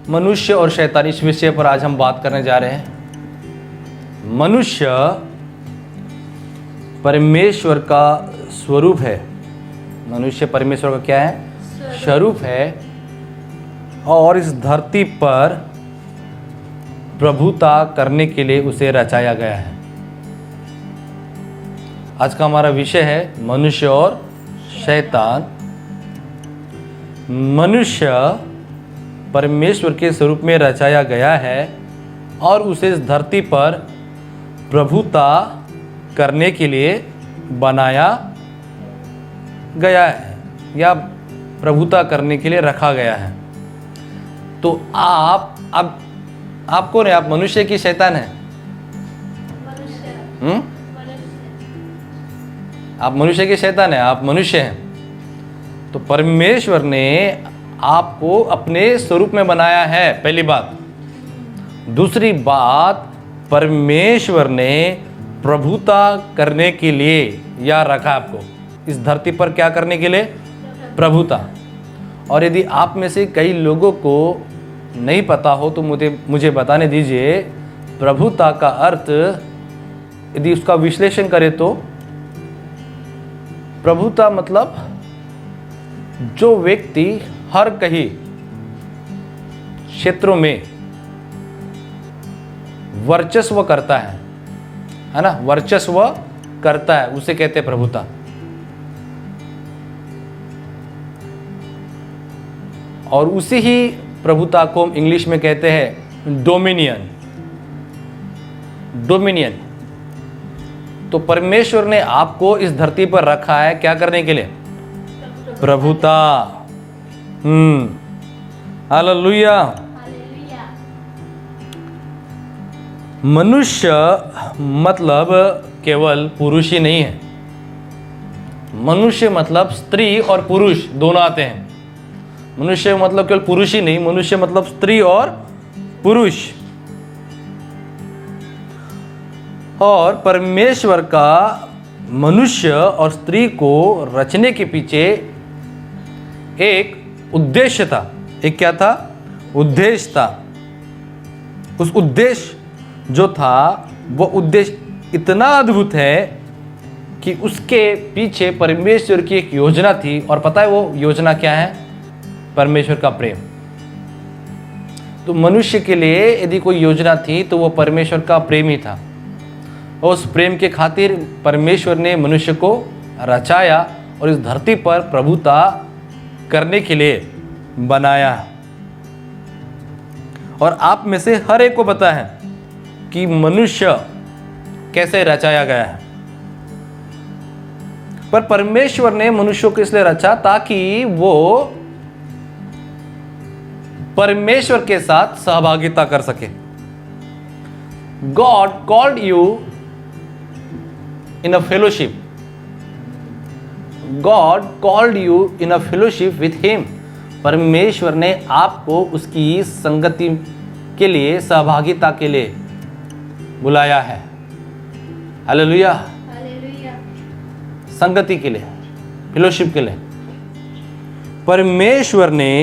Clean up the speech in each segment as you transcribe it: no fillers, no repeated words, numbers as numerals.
मनुष्य और शैतान, इस विषय पर आज हम बात करने जा रहे हैं। मनुष्य परमेश्वर का स्वरूप है। मनुष्य परमेश्वर का क्या है? स्वरूप है, और इस धरती पर प्रभुता करने के लिए उसे रचाया गया है। आज का हमारा विषय है मनुष्य और शैतान। मनुष्य परमेश्वर के स्वरूप में रचाया गया है और उसे इस धरती पर प्रभुता करने के लिए बनाया गया है या प्रभुता करने के लिए रखा गया है। तो आप कौन है? आप मनुष्य की शैतान है? आप मनुष्य के शैतान है, आप मनुष्य हैं। तो परमेश्वर ने आपको अपने स्वरूप में बनाया है, पहली बात। दूसरी बात, परमेश्वर ने प्रभुता करने के लिए या रखा आपको इस धरती पर, क्या करने के लिए? प्रभुता। और यदि आप में से कई लोगों को नहीं पता हो तो मुझे बताने दीजिए, प्रभुता का अर्थ यदि उसका विश्लेषण करें तो प्रभुता मतलब जो व्यक्ति हर कहीं क्षेत्रों में वर्चस्व करता है ना, वर्चस्व करता है, उसे कहते हैं प्रभुता। और उसी ही प्रभुता को हम इंग्लिश में कहते हैं डोमिनियन। डोमिनियन। तो परमेश्वर ने आपको इस धरती पर रखा है क्या करने के लिए? प्रभुता। हालेलुया। मनुष्य मतलब केवल पुरुष ही नहीं है। मनुष्य मतलब स्त्री और पुरुष दोनों आते हैं। मनुष्य मतलब केवल पुरुष ही नहीं, मनुष्य मतलब स्त्री और पुरुष। और परमेश्वर का मनुष्य और स्त्री को रचने के पीछे एक उद्देश्य था। एक क्या था? उद्देश्य था। उस उद्देश्य जो था वो उद्देश्य इतना अद्भुत है कि उसके पीछे परमेश्वर की एक योजना थी। और पता है वो योजना क्या है? परमेश्वर का प्रेम। तो मनुष्य के लिए यदि कोई योजना थी तो वो परमेश्वर का प्रेम ही था। और उस प्रेम के खातिर परमेश्वर ने मनुष्य को रचाया और इस धरती पर प्रभुता करने के लिए बनाया। और आप में से हर एक को पता है कि मनुष्य कैसे रचाया गया है। पर परमेश्वर ने मनुष्य को इसलिए रचा ताकि वो परमेश्वर के साथ सहभागिता कर सके। God called you in a fellowship. God called you in a fellowship with Him. परमेश्वर ने आपको उसकी संगति के लिए, सहभागिता के लिए बुलाया है। हालेलुया। संगति के लिए, फेलोशिप के लिए। परमेश्वर ने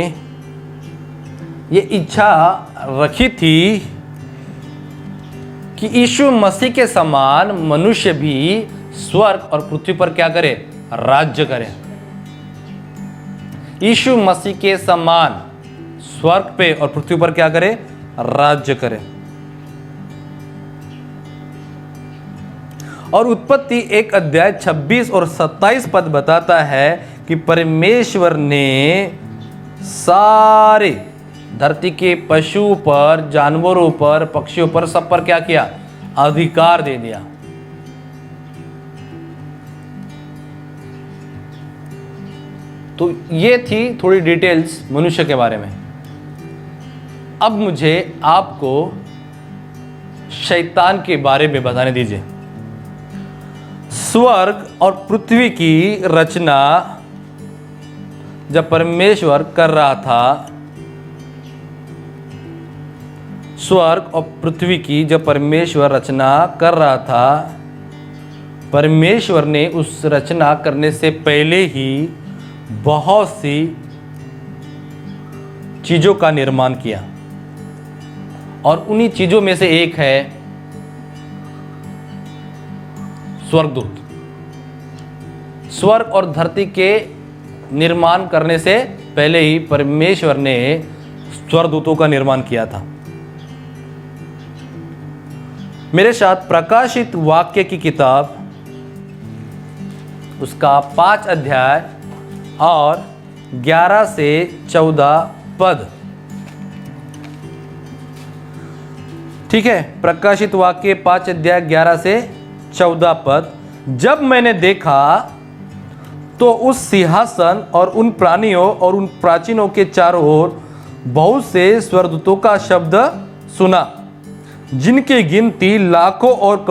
ये इच्छा रखी थी कि यीशु मसीह के समान मनुष्य भी स्वर्ग और पृथ्वी पर क्या करे? राज्य करे। यीशु मसीह के समान स्वर्ग पे और पृथ्वी पर क्या करे? राज्य करे। और उत्पत्ति 1 अध्याय 26 और 27 पद बताता है कि परमेश्वर ने सारे धरती के पशु पर, जानवरों पर, पक्षियों पर, सब पर क्या किया? अधिकार दे दिया। तो ये थी थोड़ी डिटेल्स मनुष्य के बारे में। अब मुझे आपको शैतान के बारे में बताने दीजिए। स्वर्ग और पृथ्वी की रचना जब परमेश्वर कर रहा था, स्वर्ग और पृथ्वी की जब परमेश्वर रचना कर रहा था, परमेश्वर ने उस रचना करने से पहले ही बहुत सी चीज़ों का निर्माण किया। और उन्हीं चीजों में से एक है स्वर्गदूत। स्वर्ग और धरती के निर्माण करने से पहले ही परमेश्वर ने स्वर्गदूतों का निर्माण किया था। मेरे साथ प्रकाशित वाक्य की किताब उसका 5 अध्याय और 11 से 14 पद। ठीक है, प्रकाशित वाक्य 5 अध्याय 11 से 14 पद। जब मैंने देखा तो उस सिंहासन और उन प्राणियों और उन प्राचीनों के चारों ओर बहुत से स्वर्गदूतों का शब्द सुना, जिनकी गिनती लाखों और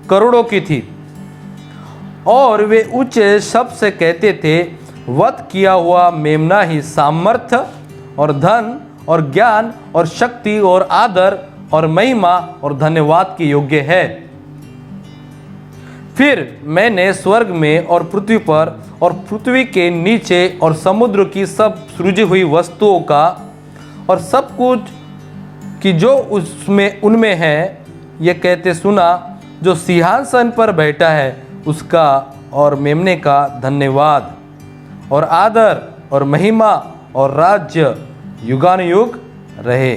करोड़ों की थी, और वे ऊंचे शब्द से कहते थे, वध किया हुआ मेमना ही सामर्थ्य और धन और ज्ञान और शक्ति और आदर और महिमा और धन्यवाद के योग्य है। फिर मैंने स्वर्ग में और पृथ्वी पर और पृथ्वी के नीचे और समुद्र की सब सृजी हुई वस्तुओं का और सब कुछ कि जो उसमें उनमें है ये कहते सुना, जो सिंहासन पर बैठा है उसका और मेमने का धन्यवाद और आदर और महिमा और राज्य युगानुयुग रहे।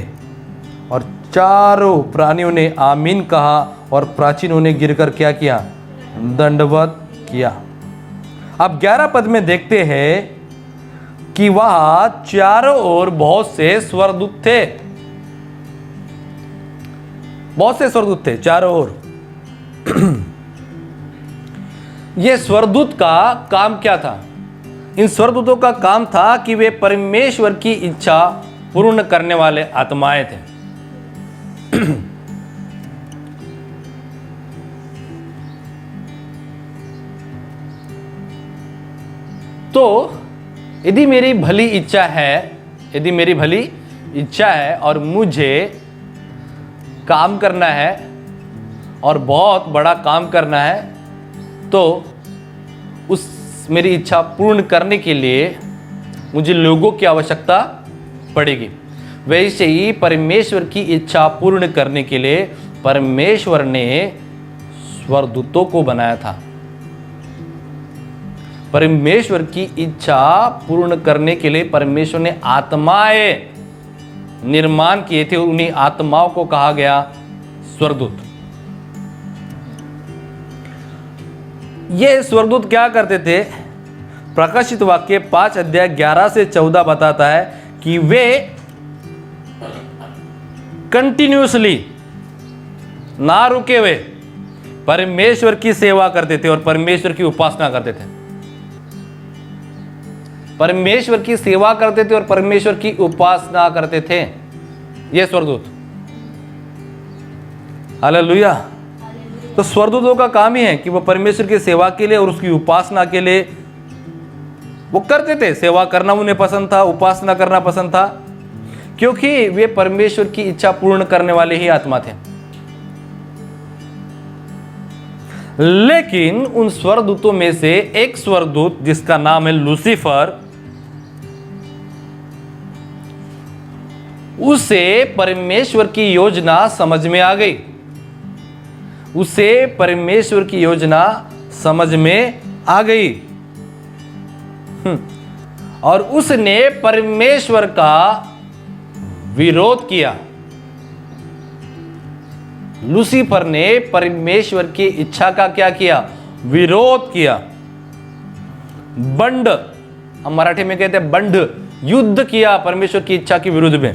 और चारों प्राणियों ने आमीन कहा और प्राचीनों ने गिरकर क्या किया? दंडवत किया। अब 11 पद में देखते हैं कि वहां चारों ओर बहुत से स्वर्गदूत थे। बहुत से स्वर्गदूत थे चारों ओर। ये स्वर्गदूत का काम क्या था? इन स्वर्गदूतों का काम था कि वे परमेश्वर की इच्छा पूर्ण करने वाले आत्माएं थे। तो यदि मेरी भली इच्छा है और मुझे काम करना है और बहुत बड़ा काम करना है, तो उस मेरी इच्छा पूर्ण करने के लिए मुझे लोगों की आवश्यकता पड़ेगी। वैसे ही परमेश्वर की इच्छा पूर्ण करने के लिए परमेश्वर ने स्वर्गदूतों को बनाया था। परमेश्वर की इच्छा पूर्ण करने के लिए परमेश्वर ने आत्माएं निर्माण किए थे। उन्हीं आत्माओं को कहा गया स्वर्गदूत। ये स्वर्गदूत क्या करते थे? प्रकाशित वाक्य 5 अध्याय 11 से 14 बताता है कि वे कंटिन्यूअसली ना रुके हुए परमेश्वर की सेवा करते थे और परमेश्वर की उपासना करते थे। परमेश्वर की सेवा करते थे और परमेश्वर की उपासना करते थे ये स्वर्गदूत। हालेलुया। तो स्वर्गदूतों का काम ही है कि वो परमेश्वर की सेवा के लिए और उसकी उपासना के लिए वो करते थे। सेवा करना उन्हें पसंद था, उपासना करना पसंद था, क्योंकि वे परमेश्वर की इच्छा पूर्ण करने वाले ही आत्मा थे। लेकिन उन स्वर्गदूतों में से एक स्वर्गदूत जिसका नाम है लूसीफर, उसे परमेश्वर की योजना समझ में आ गई। उसे परमेश्वर की योजना समझ में आ गई और उसने परमेश्वर का विरोध किया। लूसीफर ने परमेश्वर की इच्छा का क्या किया? विरोध किया। बंड, हम मराठी में कहते हैं बंड, युद्ध किया परमेश्वर की इच्छा के विरुद्ध में।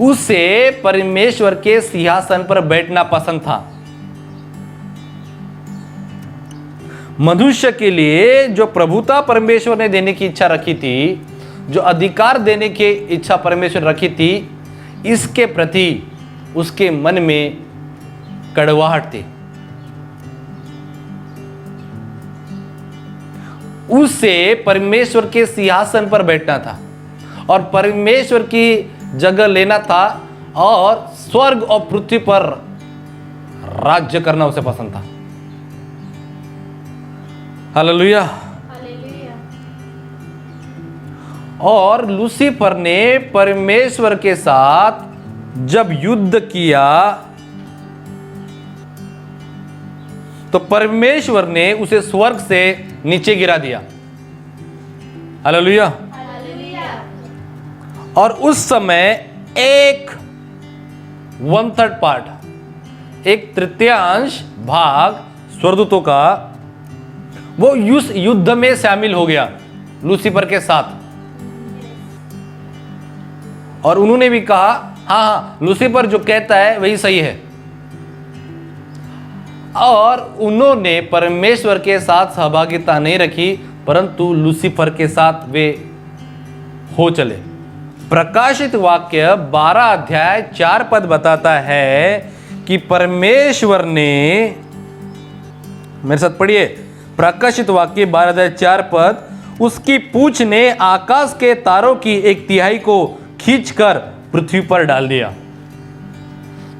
उसे परमेश्वर के सिंहासन पर बैठना पसंद था। मनुष्य के लिए जो प्रभुता परमेश्वर ने देने की इच्छा रखी थी, जो अधिकार देने की इच्छा परमेश्वर रखी थी, इसके प्रति उसके मन में कड़वाहट थी। उसे परमेश्वर के सिंहासन पर बैठना था और परमेश्वर की जगह लेना था और स्वर्ग और पृथ्वी पर राज्य करना उसे पसंद था। हालेलुया। और लूसीफर ने परमेश्वर के साथ जब युद्ध किया तो परमेश्वर ने उसे स्वर्ग से नीचे गिरा दिया। हालेलुया। और उस समय एक 1/3 पार्ट, एक तृतीयांश भाग स्वर्गदूतों का वो उस युद्ध में शामिल हो गया लूसीफर के साथ। और उन्होंने भी कहा हाँ लूसीफर जो कहता है वही सही है। और उन्होंने परमेश्वर के साथ सहभागिता नहीं रखी, परंतु लूसीफर के साथ वे हो चले। प्रकाशित वाक्य 12 अध्याय 4 पद बताता है कि परमेश्वर ने, मेरे साथ पढ़िए, प्रकाशित वाक्य 12 अध्याय 4 पद, उसकी पूंछ ने आकाश के तारों की 1/3 को खींचकर पृथ्वी पर डाल दिया।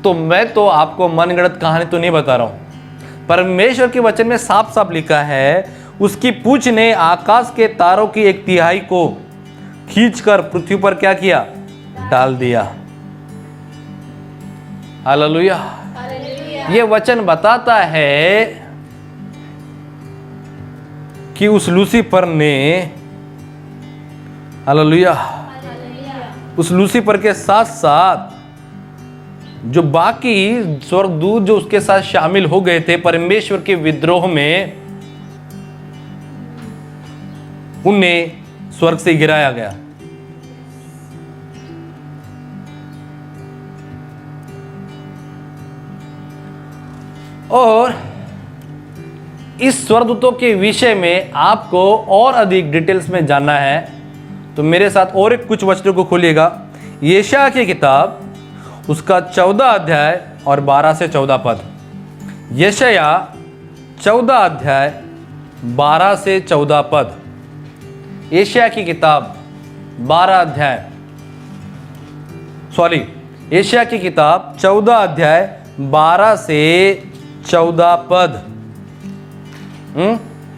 तो मैं तो आपको मनगढ़ंत कहानी तो नहीं बता रहा हूं, परमेश्वर के वचन में साफ साफ लिखा है उसकी पूंछ ने आकाश के तारों की 1/3 को खींचकर पृथ्वी पर क्या किया? डाल दिया। हालेलुया। ये वचन बताता है कि उस लूसीफर ने, हालेलुया, उस लूसीफर के साथ साथ जो बाकी स्वर्गदूत जो उसके साथ शामिल हो गए थे परमेश्वर के विद्रोह में, उन्हें स्वर्ग से गिराया गया। और इस स्वर्गदूतों के विषय में आपको और अधिक डिटेल्स में जानना है तो मेरे साथ और एक कुछ वचनों को खोलिएगा। यशायाह की किताब उसका 14 अध्याय और 12 से 14 पद। यशायाह 14 अध्याय 12 से 14 पद। यशायाह की किताब 12 अध्याय, सॉरी, यशायाह की किताब 14 अध्याय 12 से 14 पद।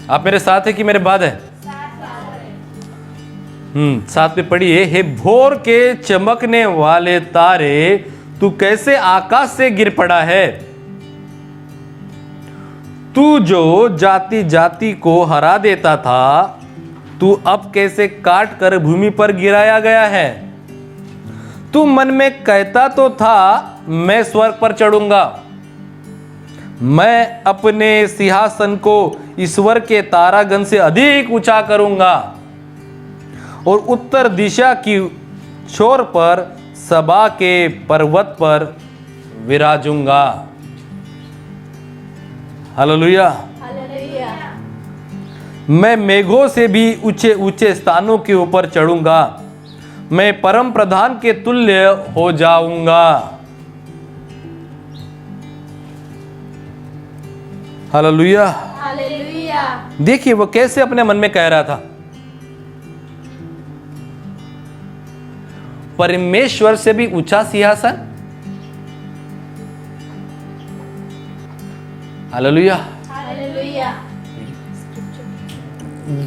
आप मेरे साथ है कि मेरे बाद है? साथ में पढ़िए। हे भोर के चमकने वाले तारे, तू कैसे आकाश से गिर पड़ा है? तू जो जाति जाति को हरा देता था, तू अब कैसे काट कर भूमि पर गिराया गया है? तू मन में कहता तो था मैं स्वर्ग पर चढ़ूंगा, मैं अपने सिंहासन को ईश्वर के तारागण से अधिक ऊंचा करूंगा और उत्तर दिशा की छोर पर सबा के पर्वत पर विराजूंगा। हालेलुया। मैं मेघों से भी ऊंचे ऊंचे स्थानों के ऊपर चढ़ूंगा, मैं परम प्रधान के तुल्य हो जाऊंगा। हालेलुया। देखिए वो कैसे अपने मन में कह रहा था, परमेश्वर से भी ऊंचा सिंहासन। हालेलुया।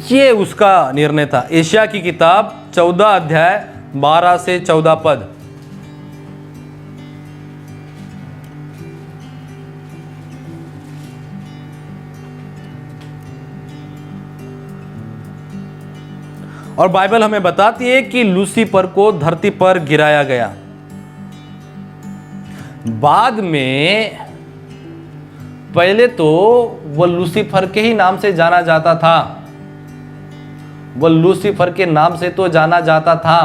ये उसका निर्णय था। यशायाह की किताब 14 अध्याय 12 से 14 पद। और बाइबल हमें बताती है कि लूसीफर को धरती पर गिराया गया। बाद में पहले तो वह लूसीफर के ही नाम से जाना जाता था, वह लूसीफर के नाम से तो जाना जाता था।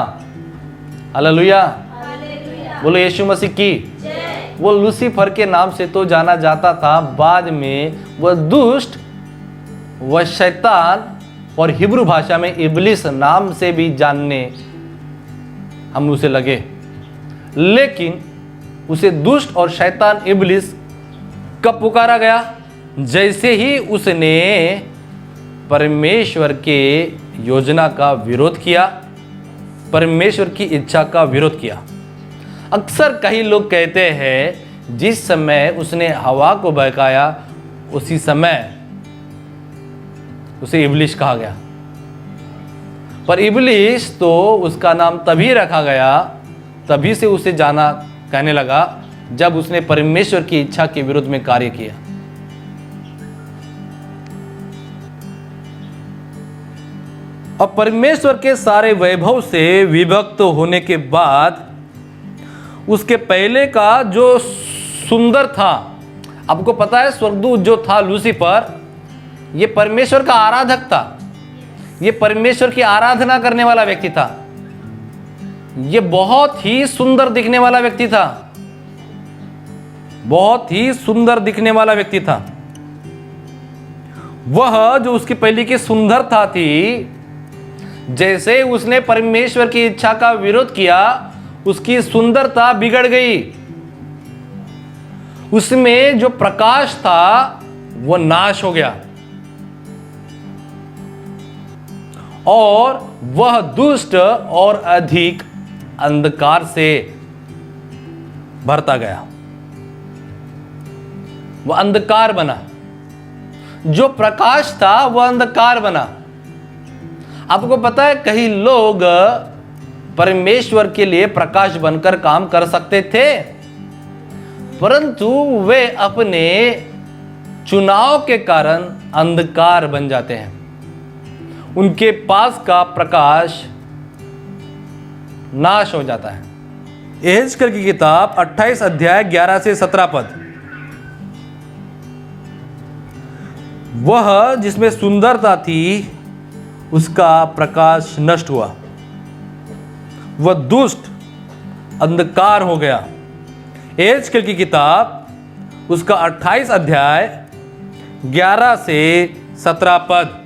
हालेलुया, बोलो यीशु मसीह की। वो लूसीफर के नाम से तो जाना जाता था, बाद में वह दुष्ट, वह शैतान, और हिब्रू भाषा में इब्लिस नाम से भी जानने हम उसे लगे। लेकिन उसे दुष्ट और शैतान इब्लिस कब पुकारा गया? जैसे ही उसने परमेश्वर के योजना का विरोध किया, परमेश्वर की इच्छा का विरोध किया। अक्सर कई लोग कहते हैं जिस समय उसने हवा को बहकाया उसी समय उसे इब्लिस कहा गया। पर इब्लीस तो उसका नाम तभी रखा गया, तभी से उसे जाना कहने लगा जब उसने परमेश्वर की इच्छा के विरुद्ध में कार्य किया। और परमेश्वर के सारे वैभव से विभक्त होने के बाद उसके पहले का जो सुंदर था, आपको पता है स्वर्गदूत जो था लूसीफर, ये परमेश्वर का आराधक था, ये परमेश्वर की आराधना करने वाला व्यक्ति था, ये बहुत ही सुंदर दिखने वाला व्यक्ति था, बहुत ही सुंदर दिखने वाला व्यक्ति था। वह जो उसकी पहले की सुंदरता थी, जैसे उसने परमेश्वर की इच्छा का विरोध किया, उसकी सुंदरता बिगड़ गई। उसमें जो प्रकाश था वो नाश हो गया और वह दुष्ट और अधिक अंधकार से भरता गया। वह अंधकार बना, जो प्रकाश था वह अंधकार बना। आपको पता है कई लोग परमेश्वर के लिए प्रकाश बनकर काम कर सकते थे, परंतु वे अपने चुनाव के कारण अंधकार बन जाते हैं। उनके पास का प्रकाश नाश हो जाता है। एहेजकेल की किताब 28 अध्याय 11 से 17 पद। वह जिसमें सुंदरता थी उसका प्रकाश नष्ट हुआ, वह दुष्ट अंधकार हो गया। एहेजकेल की किताब उसका 28 अध्याय 11 से 17 पद।